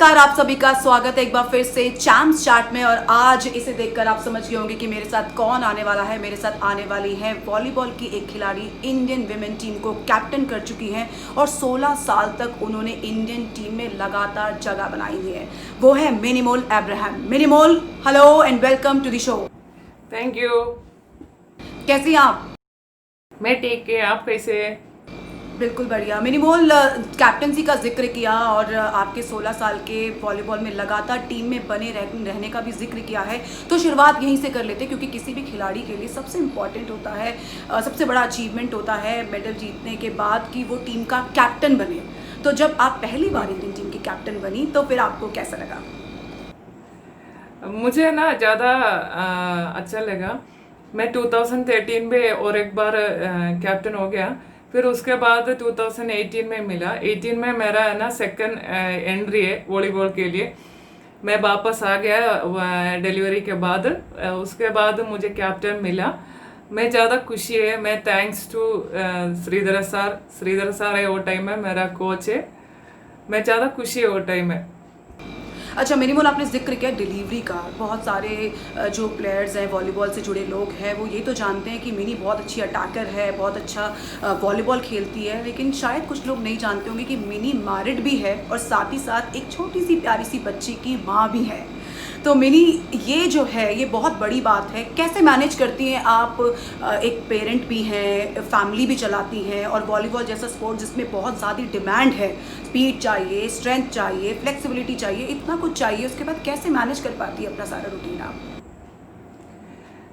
नमस्कार, आप सभी का स्वागत है एक बार फिर से चैम्प्स चार्ट में। और आज इसे देखकर आप समझ गए होंगे कि मेरे साथ कौन आने वाला है। मेरे साथ आने वाली है वॉलीबॉल की एक खिलाड़ी, इंडियन विमेन टीम को कैप्टन कर चुकी हैं और 16 साल तक उन्होंने इंडियन टीम में लगातार जगह बनाई हुई है। वो है Minimol Abraham. Minimol, hello and welcome to the show. Thank you. कैसी हैं आप? मैं ठीक है, आप कैसे हैं? बिल्कुल बढ़िया। मिनीमोल, कैप्टनसी का जिक्र किया और आपके 16 साल के वॉलीबॉल में लगातार टीम में बने रहने का भी जिक्र किया है। तो शुरुआत यहीं से कर लेते हैं, क्योंकि किसी भी खिलाड़ी के लिए सबसे इम्पॉर्टेंट होता है, सबसे बड़ा अचीवमेंट होता है मेडल जीतने के बाद कि वो टीम का कैप्टन बने। तो जब आप पहली बार इंडियन टीम की कैप्टन बनी तो फिर आपको कैसा लगा? मुझे ना ज़्यादा अच्छा लगा। मैं 2013 में और एक बार कैप्टन हो गया। फिर उसके बाद 2018 में मिला। 18 में मेरा है ना सेकंड एंट्री है वॉलीबॉल के लिए। मैं वापस आ गया डिलीवरी के बाद। उसके बाद मुझे कैप्टन मिला। मैं ज़्यादा खुशी है। मैं थैंक्स टू श्रीधर सर है वो टाइम में मेरा कोच है। मैं ज़्यादा खुशी है वो टाइम में। अच्छा मिनीमोल, आपने जिक्र किया डिलीवरी का। बहुत सारे जो प्लेयर्स हैं, वॉलीबॉल से जुड़े लोग हैं, वो ये तो जानते हैं कि मिनी बहुत अच्छी अटैकर है, बहुत अच्छा वॉलीबॉल खेलती है, लेकिन शायद कुछ लोग नहीं जानते होंगे कि मिनी मैरिड भी है और साथ ही साथ एक छोटी सी प्यारी सी बच्ची की माँ भी है। तो मिनी, ये जो है ये बहुत बड़ी बात है। कैसे मैनेज करती हैं आप? एक पेरेंट भी हैं, फैमिली भी चलाती हैं, और वॉलीबॉल जैसा स्पोर्ट जिसमें बहुत ज़्यादा डिमांड है, स्पीड चाहिए, स्ट्रेंथ चाहिए, फ्लेक्सिबिलिटी चाहिए, इतना कुछ चाहिए, उसके बाद कैसे मैनेज कर पाती है अपना सारा रूटीन आप?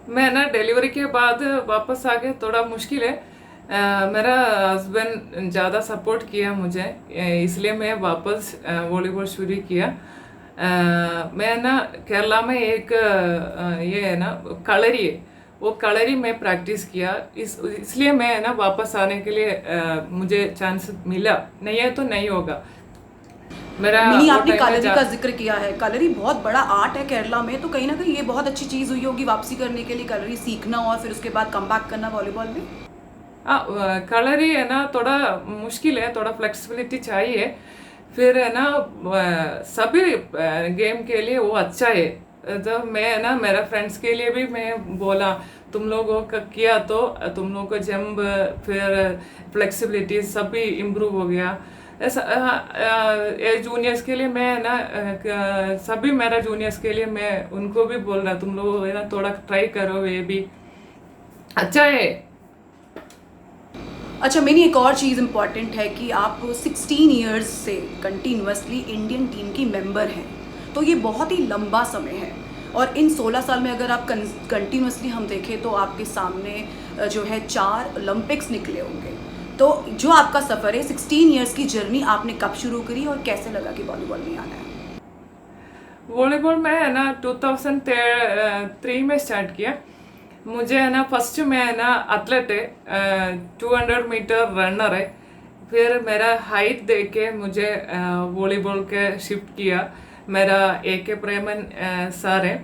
मैं ना डिलीवरी के बाद वापस आ गया, थोड़ा मुश्किल है। मेरा हस्बैंड ज़्यादा सपोर्ट किया मुझे, इसलिए मैं वापस वॉलीबॉल शुरू किया। मैं ना केरला में एक ये है ना कलरी है, वो कलरी में प्रैक्टिस किया। इसलिए मैं ना वापस आने के लिए मुझे चांस मिला। नहीं है तो नहीं होगा मेरा। मिनी, वो आपने टाइम में कलरी का जिक्र किया है। कलरी बहुत बड़ा आर्ट है केरला में, तो कहीं ना कहीं ये बहुत अच्छी चीज़ हुई होगी वापसी करने के लिए, कलरी सीखना और फिर उसके बाद कम बैक करना वॉलीबॉल में। कलरी है ना थोड़ा मुश्किल है, थोड़ा फ्लेक्सिबिलिटी चाहिए। फिर है ना सभी गेम के लिए वो अच्छा है। तो मैं ना मेरा फ्रेंड्स के लिए भी मैं बोला, तुम लोगों का किया तो तुम लोगों को जंप फिर फ्लेक्सिबिलिटी सभी इम्प्रूव हो गया। ऐसा जूनियर्स के लिए मैं ना सभी मेरा जूनियर्स के लिए मैं उनको भी बोल रहा, तुम लोग है ना थोड़ा ट्राई करो, ये भी अच्छा है। अच्छा मिनी, एक और चीज़ इम्पॉर्टेंट है कि आप 16 ईयर्स से कंटिन्यूसली इंडियन टीम की मेंबर हैं, तो ये बहुत ही लंबा समय है। और इन 16 साल में अगर आप कंटिन्यूसली हम देखें तो आपके सामने जो है 4 ओलंपिक्स निकले होंगे। तो जो आपका सफ़र है, 16 ईयर्स की जर्नी, आपने कब शुरू करी और कैसे लगा कि वॉलीबॉल में आना है? वॉलीबॉल में है ना 2003 में स्टार्ट किया। मुझे है ना फर्स्ट में है ना एथलेट है, 200 मीटर रनर है। फिर मेरा हाइट देख के मुझे वॉलीबॉल के शिफ्ट किया। मेरा AK प्रेमन सर है।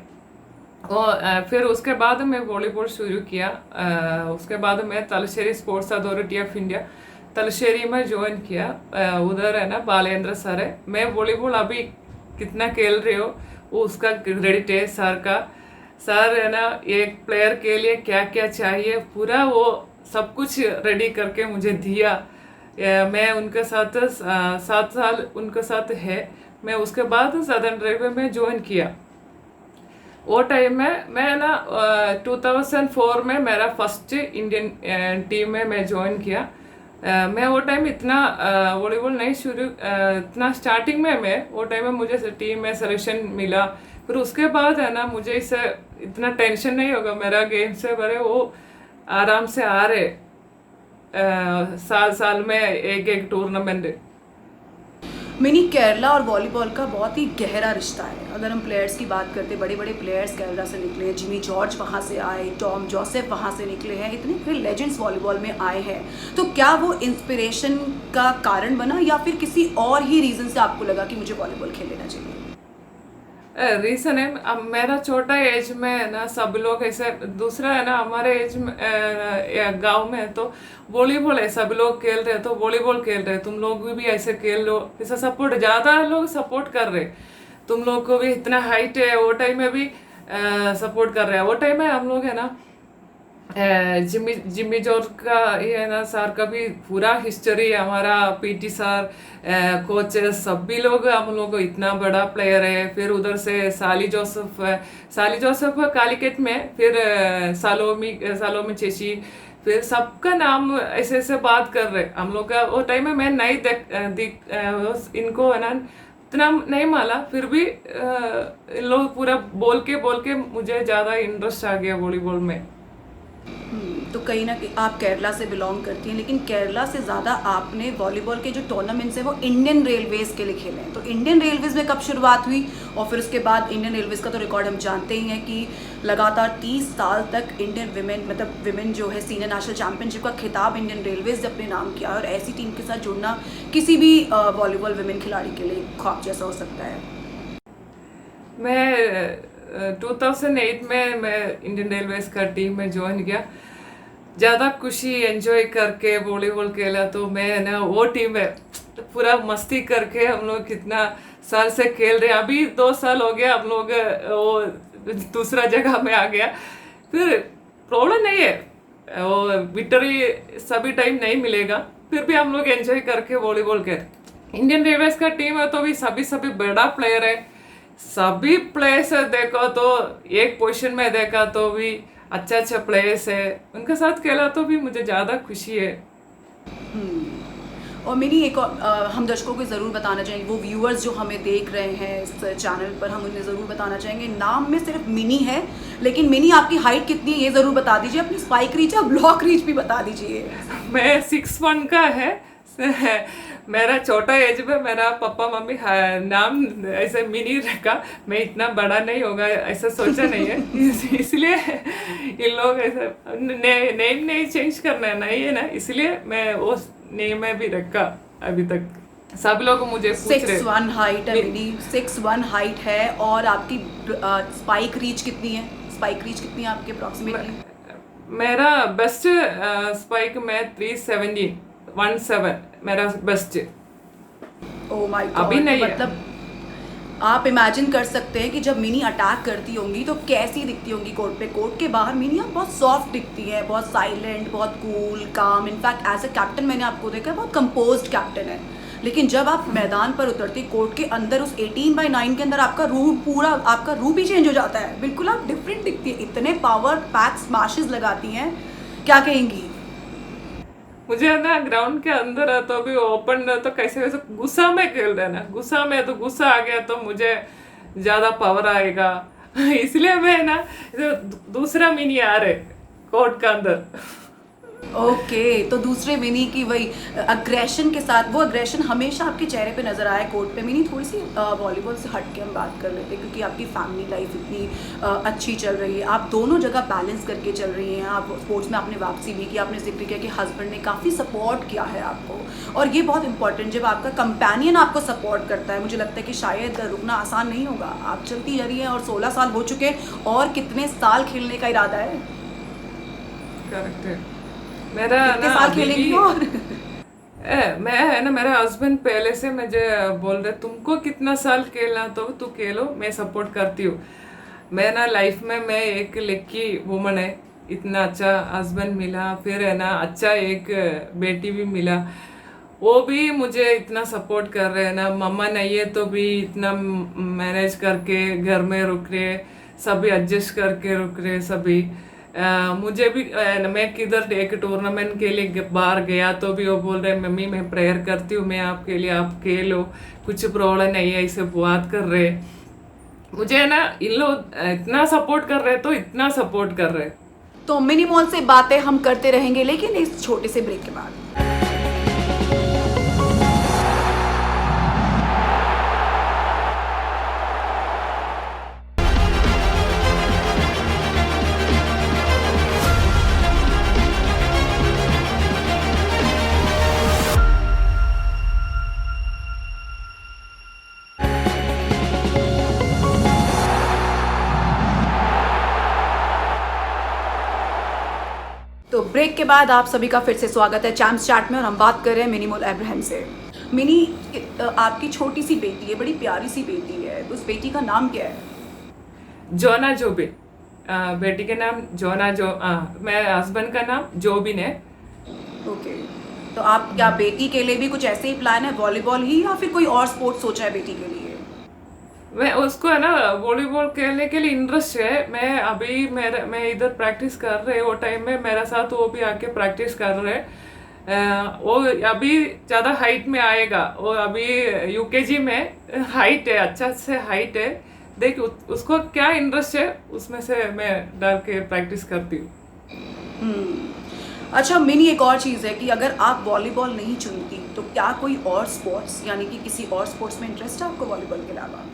और फिर उसके बाद मैं वॉलीबॉल शुरू किया। उसके बाद मैं तलश्शेरी स्पोर्ट्स अथॉरिटी ऑफ इंडिया तलश्शेरी में ज्वाइन किया। उधर है ना बालेंद्र सर है। मैं वॉलीबॉल अभी कितना खेल रही हो वो उसका क्रेडिट है सर का। सर है ना एक प्लेयर के लिए क्या क्या चाहिए पूरा वो सब कुछ रेडी करके मुझे दिया। मैं उनके साथ 7 साल उनके साथ है। मैं उसके बाद सदर्न रेलवे में ज्वाइन किया। वो टाइम में मैं ना 2004 में मेरा फर्स्ट इंडियन टीम में मैं ज्वाइन किया। मैं वो टाइम इतना वॉलीबॉल नहीं शुरू इतना स्टार्टिंग में मैं वो टाइम में मुझे टीम में सिलेक्शन मिला। फिर उसके बाद है ना मुझे इससे इतना टेंशन नहीं होगा मेरा गेम से, बड़े वो आराम से आ रहे साल साल में एक टूर्नामेंट। मिनी, केरला और वॉलीबॉल का बहुत ही गहरा रिश्ता है। अगर हम प्लेयर्स की बात करते, बड़े बड़े प्लेयर्स केरला से निकले हैं, जिमी जॉर्ज वहाँ से आए, टॉम जोसेफ वहाँ से निकले हैं, इतने फिर लेजेंड्स वॉलीबॉल में आए हैं। तो क्या वो इंस्पिरेशन का कारण बना या फिर किसी और ही रीज़न से आपको लगा कि मुझे वॉलीबॉल खेल लेना चाहिए? रीजन है अब मेरा छोटा एज में है ना, सब लोग ऐसे, दूसरा है ना हमारे एज में गांव में तो वॉलीबॉल है, सब लोग खेल रहे हैं तो वॉलीबॉल खेल रहे हैं, तुम लोग भी ऐसे खेल लो, ऐसा सपोर्ट, ज्यादा लोग सपोर्ट कर रहे, तुम लोग को भी इतना हाइट है, वो टाइम में भी सपोर्ट कर रहे हैं। वो टाइम में हम लोग है ना जिम्मी जिम्मी जॉर्ज का ये है ना, सर का भी पूरा हिस्ट्री, हमारा पीटी सर, कोचेस सभी लोग, हम लोग इतना बड़ा प्लेयर है। फिर उधर से साली जोसेफ, साली जोसेफ कालीकट में, फिर सालोमी चेची, फिर सबका नाम ऐसे ऐसे बात कर रहे हम लोग का। वो टाइम में मैं नहीं इनको है ना इतना नहीं माला, फिर भी इन लोग पूरा बोल के मुझे ज़्यादा इंटरेस्ट आ गया वॉलीबॉल में। तो कहीं ना कहीं आप केरला से बिलोंग करती हैं, लेकिन केरला से ज़्यादा आपने वॉलीबॉल के जो टूर्नामेंट्स हैं वो इंडियन रेलवेज़ के लिए खेले हैं। तो इंडियन रेलवेज़ में कब शुरुआत हुई, और फिर उसके बाद इंडियन रेलवेज़ का तो रिकॉर्ड हम जानते ही हैं कि लगातार 30 साल तक इंडियन विमेन जो है सीनियर नेशनल चैम्पियनशिप का खिताब इंडियन रेलवेज़ ने अपने नाम किया है। और ऐसी टीम के साथ जुड़ना किसी भी वॉलीबॉल विमेन खिलाड़ी के लिए ख्वाब जैसा हो सकता है। मैं 2008 में मैं इंडियन रेलवेज़ का टीम में ज्वाइन किया, ज़्यादा खुशी एंजॉय करके वॉलीबॉल खेला। तो मैं है ना वो टीम है पूरा मस्ती करके, हम लोग कितना साल से खेल रहे हैं, अभी 2 साल हो गया हम लोग वो दूसरा जगह में आ गया। फिर प्रॉब्लम नहीं है, वो विक्टरी सभी टाइम नहीं मिलेगा, फिर भी हम लोग एंजॉय करके वॉलीबॉल खेल। इंडियन रेलवेज़ का टीम है तो भी सभी बड़ा प्लेयर है, सभी प्लेयर्स देखो तो एक पोजीशन में देखा तो भी अच्छा प्लेयर्स है, उनके साथ खेला तो भी मुझे ज़्यादा खुशी है। और मिनी एक हम दर्शकों को ज़रूर बताना चाहेंगे, वो व्यूअर्स जो हमें देख रहे हैं इस चैनल पर, हम उन्हें ज़रूर बताना चाहेंगे, नाम में सिर्फ मिनी है, लेकिन मिनी आपकी हाइट कितनी है ये ज़रूर बता दीजिए, अपनी स्पाइक रीच और ब्लॉक रीच भी बता दीजिए। मैं 6'1" का है मेरा छोटा एज में मेरा पापा मम्मी नाम ऐसे मिनी रखा, मैं इतना बड़ा नहीं होगा ऐसा सोचा नहीं है इसलिए इन लोग ऐसे नेम नहीं चेंज करना है नहीं है ना, इसलिए मैं वो नेम में भी रखा। अभी तक सब लोग मुझे पूछ रहे 6'1" हाइट है मिनी, 6'1" हाइट है। और आपकी स्पाइक रीच कितनी है, स्पाइक रीच कितनी है आपके अप्रॉक्सीमेटली? मेरा बेस्ट स्पाइक में 317 मेरा बेस्ट। ओह माय गॉड, अभी नहीं मतलब आप इमेजिन कर सकते हैं कि जब मिनी अटैक करती होंगी तो कैसी दिखती होंगी कोर्ट पे। कोर्ट के बाहर मिनी आप बहुत सॉफ्ट दिखती है, बहुत साइलेंट, बहुत कूल काम। इनफैक्ट एज ए कैप्टन मैंने आपको देखा है, बहुत कंपोज्ड कैप्टन है। लेकिन जब आप मैदान पर उतरती, कोर्ट के अंदर उस 18/9 के अंदर आपका रूप ही चेंज हो जाता है, बिल्कुल आप डिफरेंट दिखती है। इतने पावर पैक स्मैशेस लगाती हैं, क्या कहेंगी? मुझे ना ग्राउंड के अंदर है तो भी ओपन तो कैसे वैसे गुस्सा में खेल रहे ना, गुस्सा में तो गुस्सा आ गया तो मुझे ज्यादा पावर आएगा इसलिए मैं ना दूसरा मिनी आ रहे कोर्ट का अंदर। ओके तो दूसरे मिनी की वही अग्रेशन के साथ, वो अग्रेशन हमेशा आपके चेहरे पे नज़र आया कोर्ट पे। मिनी थोड़ी सी वॉलीबॉल से हट के हम बात कर लेते हैं, क्योंकि आपकी फैमिली लाइफ इतनी अच्छी चल रही है, आप दोनों जगह बैलेंस करके चल रही हैं। आप स्पोर्ट्स में आपने वापसी भी की, आपने जिक्र किया कि हस्बैंड ने काफ़ी सपोर्ट किया है आपको, और ये बहुत इंपॉर्टेंट, जब आपका कंपेनियन आपको सपोर्ट करता है, मुझे लगता है कि शायद रुकना आसान नहीं होगा। आप चलती जा रही हैं और 16 साल हो चुके हैं, और कितने साल खेलने का इरादा है? करेक्ट है मेरा कितने ना साल अभी खेलेंगी? भी और मैं है ना, मेरा हस्बैंड पहले से मुझे बोल रहे तुमको कितना साल खेलना तो तू खेलो, मैं सपोर्ट करती हूँ। मैं ना लाइफ में मैं एक लकी वुमन है, इतना अच्छा हस्बैंड मिला, फिर है ना अच्छा एक बेटी भी मिला, वो भी मुझे इतना सपोर्ट कर रहे हैं ना। मम्मा नहीं है तो भी इतना मैनेज करके घर में रुक रहे, सभी एडजस्ट करके रुक रहे सभी। मुझे भी मैं किधर एक टूर्नामेंट के लिए बाहर गया तो भी वो बोल रहे मम्मी मैं प्रेयर करती हूँ मैं आपके लिए, आप खेलो, कुछ प्रॉब्लम नहीं है, इसे बात कर रहे। मुझे ना इन लोग इतना सपोर्ट कर रहे, तो इतना सपोर्ट कर रहे। तो मिनी मॉल से बातें हम करते रहेंगे, लेकिन इस छोटे से ब्रेक के बाद। ब्रेक के बाद आप सभी का फिर से स्वागत है चैम्प्स चैट में और हम बात कर रहे हैं मिनी मोल अब्राहम से। मिनी, आपकी छोटी सी बेटी है, बड़ी प्यारी सी बेटी है, उस बेटी का नाम क्या है? जोना जोबिन। बेटी के नाम जोना मेरे हस्बैंड का नाम जोबिन है। ओके, तो आप क्या बेटी के लिए भी कुछ ऐसे ही प्लान है, वॉलीबॉल ही या फिर कोई और स्पोर्ट्स सोचा है बेटी के लिए? मैं उसको है ना वॉलीबॉल खेलने के लिए इंटरेस्ट है। मैं इधर प्रैक्टिस कर रहे वो टाइम में मेरा साथ वो भी आके प्रैक्टिस कर रहे। वो अभी ज़्यादा हाइट में आएगा। वो अभी यूकेजी में हाइट है, अच्छा से हाइट है। देख उसको क्या इंटरेस्ट है उसमें से मैं डाल के प्रैक्टिस करती हूँ। अच्छा मिनी, एक और चीज़ है कि अगर आप वॉलीबॉल नहीं चुनती तो क्या कोई और स्पोर्ट्स यानी कि किसी और स्पोर्ट्स में इंटरेस्ट है आपको वॉलीबॉल के अलावा?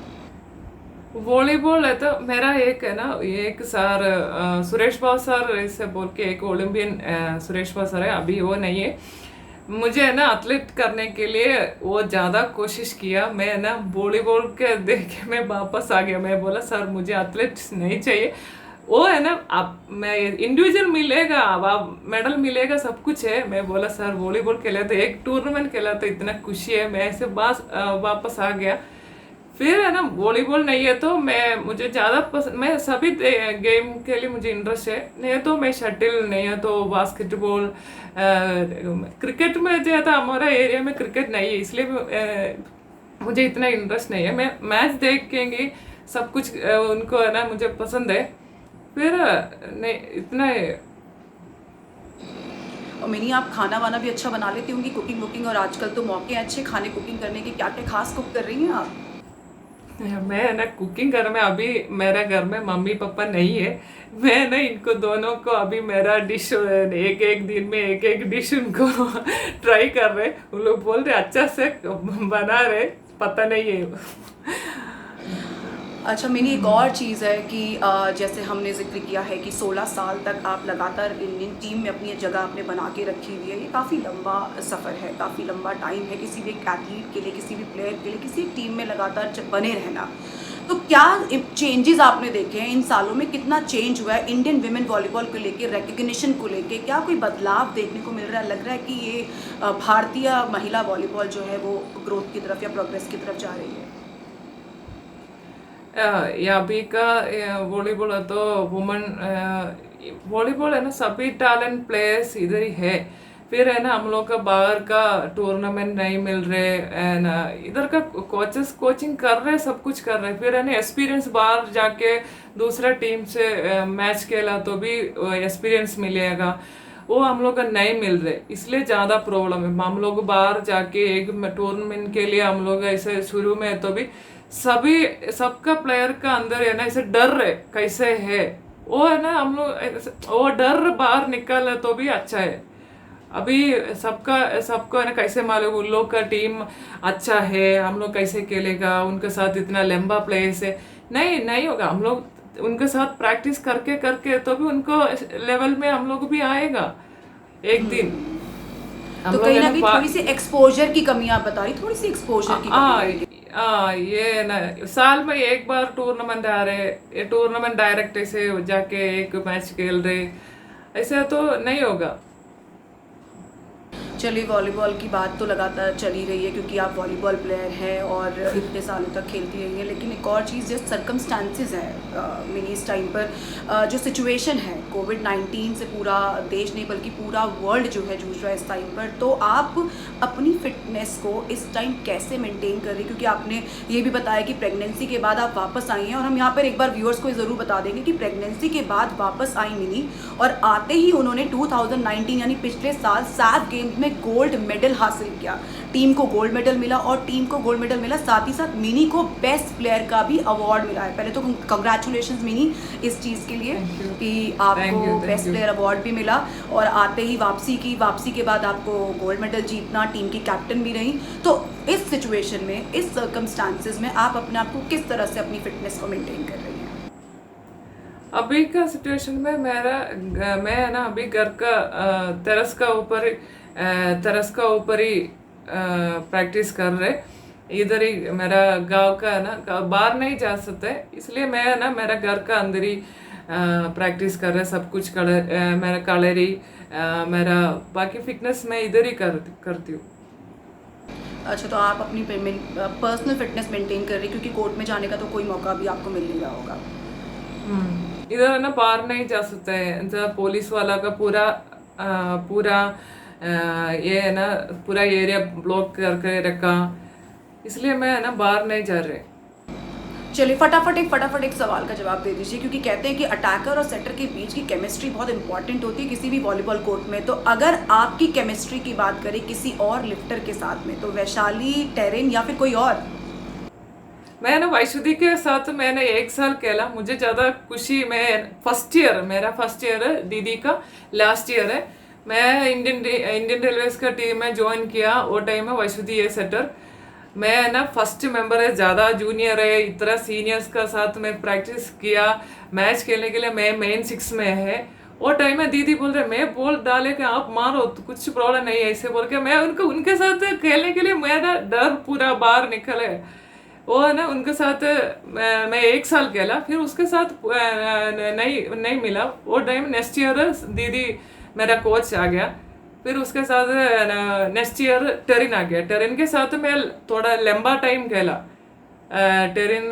वॉलीबॉल है तो मेरा एक है ना, एक सर सुरेश बाबू सर ऐसे बोल के एक ओलंपियन सुरेश बाबू सर है, अभी वो नहीं है। मुझे है ना एथलीट करने के लिए वो ज़्यादा कोशिश किया। मैं है ना वॉलीबॉल के देख के मैं वापस आ गया। मैं बोला सर मुझे एथलीट नहीं चाहिए। वो है ना आप मैं इंडिविजुअल मिलेगा, अब मेडल मिलेगा, सब कुछ है। मैं बोला सर वॉलीबॉल खेला तो एक टूर्नामेंट खेला तो इतना खुशी है। मैं ऐसे वापस आ गया। फिर है ना वॉलीबॉल नहीं है तो मुझे ज़्यादा पसंद, मैं सभी गेम के लिए मुझे इंटरेस्ट है। नहीं तो मैं शटल, नहीं है तो बास्केटबॉल, क्रिकेट में जो है तो हमारा एरिया में क्रिकेट नहीं है, इसलिए मुझे इतना इंटरेस्ट नहीं है। मैं मैच देखेंगे सब कुछ उनको है ना मुझे पसंद है। फिर नहीं इतना है। और मिनी, आप खाना वाना भी अच्छा बना लेती होंगी, कुकिंग वुकिंग, और आजकल तो मौके हैं अच्छे खाने कुकिंग करने के। क्या क्या खास कुक कर रही हैं आप? मैं ना कुकिंग कर में अभी मेरे घर में मम्मी पापा नहीं है। मैं ना इनको दोनों को अभी मेरा डिश एक एक दिन में एक एक डिश उनको ट्राई कर रहे। उन लोग बोल रहे अच्छा से बना रहे, पता नहीं है। अच्छा मिनी, एक और चीज़ है कि जैसे हमने जिक्र किया है कि 16 साल तक आप लगातार इंडियन टीम में अपनी जगह आपने बना के रखी हुई है। ये काफ़ी लंबा सफ़र है, काफ़ी लंबा टाइम है किसी भी एक एथलीट के लिए, किसी भी प्लेयर के लिए, किसी एक टीम में लगातार बने रहना। तो क्या चेंजेस आपने देखे हैं इन सालों में? कितना चेंज हुआ है इंडियन विमेन वॉलीबॉल को लेके, रिकग्निशन को लेके? क्या कोई बदलाव देखने को मिल रहा है? लग रहा है कि ये भारतीय महिला वॉलीबॉल जो है वो ग्रोथ की तरफ या प्रोग्रेस की तरफ जा रही है? या अभी का वॉलीबॉल है तो वुमेन वॉलीबॉल है ना, सभी टैलेंट प्लेयर्स इधर ही है। फिर है ना हम लोग का बाहर का टूर्नामेंट नहीं मिल रहे है ना, इधर का कोचेस कोचिंग कर रहे, सब कुछ कर रहे। फिर है ना एक्सपीरियंस बाहर जाके दूसरा टीम से मैच खेला तो भी एक्सपीरियंस मिलेगा, वो हम लोग का नहीं मिल रहे, इसलिए ज़्यादा प्रॉब्लम है। हम लोग बाहर जाके एक टूर्नामेंट के लिए हम लोग ऐसे शुरू में तो भी सबका प्लेयर का अंदर है ना ऐसे डर है कैसे है, वो है ना हम लोग वो डर बाहर निकल तो भी अच्छा है। अभी सबको है ना कैसे मालूम उन लोग का टीम अच्छा है, हम लोग कैसे खेलेगा, उनके साथ इतना लंबा प्लेस है, नहीं होगा। हम लोग उनके साथ प्रैक्टिस करके करके तो भी उनको लेवल में हम लोग भी आएगा एक दिन। तो कहीं ना कहीं थोड़ी सी एक्सपोजर की कमी आप बता रही, थोड़ी सी एक्सपोजर की कमी। ये ना साल में एक बार टूर्नामेंट आ रहे, ये टूर्नामेंट डायरेक्ट ऐसे जाके एक मैच खेल रहे, ऐसे तो नहीं होगा। चलिए, वॉलीबॉल की बात तो लगातार चली रही है क्योंकि आप वॉलीबॉल प्लेयर हैं और इतने सालों तक खेलती रही हैं, लेकिन एक और चीज़ जो सर्कमस्टांसिस है मिनी इस टाइम पर, जो सिचुएशन है कोविड-19 से पूरा देश नहीं बल्कि पूरा वर्ल्ड जो है जूझ रहा है इस टाइम पर, तो आप अपनी फिटनेस को इस टाइम कैसे मेंटेन कर रही हैं? क्योंकि आपने ये भी बताया कि प्रेगनेंसी के बाद आप वापस आई हैं, और हम यहाँ पर एक बार व्यूअर्स को ज़रूर बता देंगे कि प्रेगनेंसी के बाद वापस आई मिनी, और आते ही उन्होंने 2019 यानी पिछले साल सैफ गेम्स में गोल्ड मेडल हासिल किया। टीम को गोल्ड मेडल मिला साथ ही साथ मिनी को बेस्ट प्लेयर का भी अवार्ड मिला है। पहले तो कंग्रेचुलेशंस मिनी इस चीज़ के लिए कि आपको बेस्ट प्लेयर अवार्ड भी मिला, और आते ही वापसी के बाद आपको गोल्ड मेडल जीतना, टीम की कैप्टन भी रही। तो इस सिचुएशन में, इस सर्कमस्टांसिस में आप अपने आप को किस तरह से अपनी फिटनेस को मेंटेन कर रही हैं? अभी का सिचुएशन में मैं है ना अभी घर का तरस का ऊपर ही प्रैक्टिस कर रहे। इधर ही मेरा गांव का है ना, बाहर नहीं जा सकते, इसलिए मैं है ना मेरा घर का अंदर ही प्रैक्टिस कर रहे। सब कुछ मेरा कलरी मेरा बाकी फिटनेस मैं इधर ही करती हूँ। अच्छा, तो आप अपनी पर्सनल फिटनेस मेंटेन कर रही, क्योंकि कोर्ट में जाने का तो कोई मौका भी आपको मिल नहीं रहा होगा। इधर है ना बाहर नहीं जा सकते हैं, जब पुलिस वाला का पूरा ये है ना पूरा एरिया ब्लॉक करके रखा, इसलिए मैं है ना बाहर नहीं जा रही। चलिए फटाफट एक सवाल का जवाब दे दीजिए, क्योंकि कहते हैं कि अटैकर और सेटर के बीच की केमिस्ट्री बहुत इंपॉर्टेंट होती है किसी भी वॉलीबॉल कोर्ट में। तो अगर आपकी केमिस्ट्री की बात करें किसी और लिफ्टर के साथ में, तो वैशाली, टेरिन या फिर कोई और? मैं ना वैशुदी के साथ मैंने 1 साल खेला, मुझे ज़्यादा खुशी। मेरा फर्स्ट ईयर है, दीदी का लास्ट ईयर है। मैं इंडियन रेलवेज का टीम में ज्वाइन किया, वो टाइम में वैशुदी है सेटर। मैं ना फर्स्ट मेंबर है, ज़्यादा जूनियर है, इतना सीनियर्स का साथ में प्रैक्टिस किया। मैच खेलने के लिए मैं मेन 6 में है। वो टाइम में दीदी बोल रहे मैं बॉल डाले के आप मारो तो कुछ प्रॉब्लम नहीं है, ऐसे बोल के मैं उनके साथ खेलने के लिए मेरा डर पूरा बाहर निकले। वो है ना उनके साथ मैं 1 साल खेला, फिर उसके साथ नहीं मिला। वो टाइम नेक्स्ट ईयर दीदी मेरा कोच आ गया, फिर उसके साथ नेक्स्ट ईयर टेरिन आ गया। टेरिन के साथ मैं थोड़ा लंबा टाइम खेला। टेरिन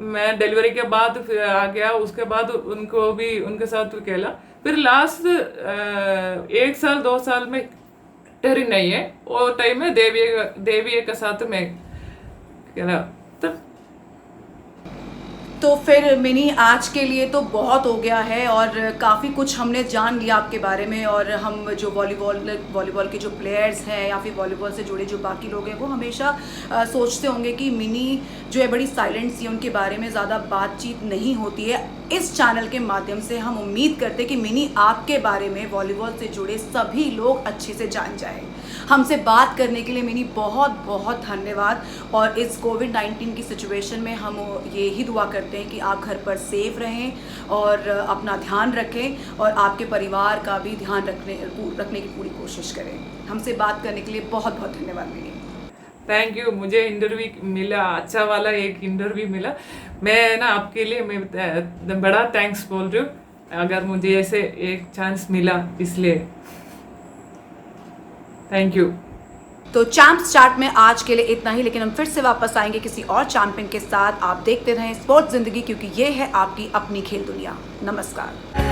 मैं डिलीवरी के बाद फिर आ गया, उसके बाद उनके साथ खेला। फिर लास्ट 1 साल 2 साल में टेरिन नहीं है, वो टाइम में देवी के साथ मैं खेला। तो फिर मिनी आज के लिए तो बहुत हो गया है, और काफ़ी कुछ हमने जान लिया आपके बारे में। और हम जो वॉलीबॉल के जो प्लेयर्स हैं या फिर वॉलीबॉल से जुड़े जो बाकी लोग हैं, वो हमेशा सोचते होंगे कि मिनी जो है बड़ी साइलेंट सी, उनके बारे में ज़्यादा बातचीत नहीं होती है। इस चैनल के माध्यम से हम उम्मीद करते हैं कि मिनी आपके बारे में, वॉलीबॉल से जुड़े सभी लोग अच्छे से जान जाएं। हमसे बात करने के लिए मिनी बहुत बहुत धन्यवाद। और इस कोविड-19 की सिचुएशन में हम ये ही दुआ करते हैं कि आप घर पर सेफ रहें और अपना ध्यान रखें, और आपके परिवार का भी ध्यान रखने की पूरी कोशिश करें। हमसे बात करने के लिए बहुत बहुत धन्यवाद मिनी। Thank you. मुझे इंटरव्यू मिला, अच्छा वाला एक इंटरव्यू मिला। मैं ना आपके लिए मैं बड़ा थैंक्स बोल रही हूँ, अगर मुझे ऐसे एक चांस मिला, इसलिए थैंक यू। तो चैम्प्स चैट में आज के लिए इतना ही, लेकिन हम फिर से वापस आएंगे किसी और चैंपियन के साथ। आप देखते रहें स्पोर्ट्स जिंदगी, क्योंकि ये है आपकी अपनी खेल दुनिया। नमस्कार।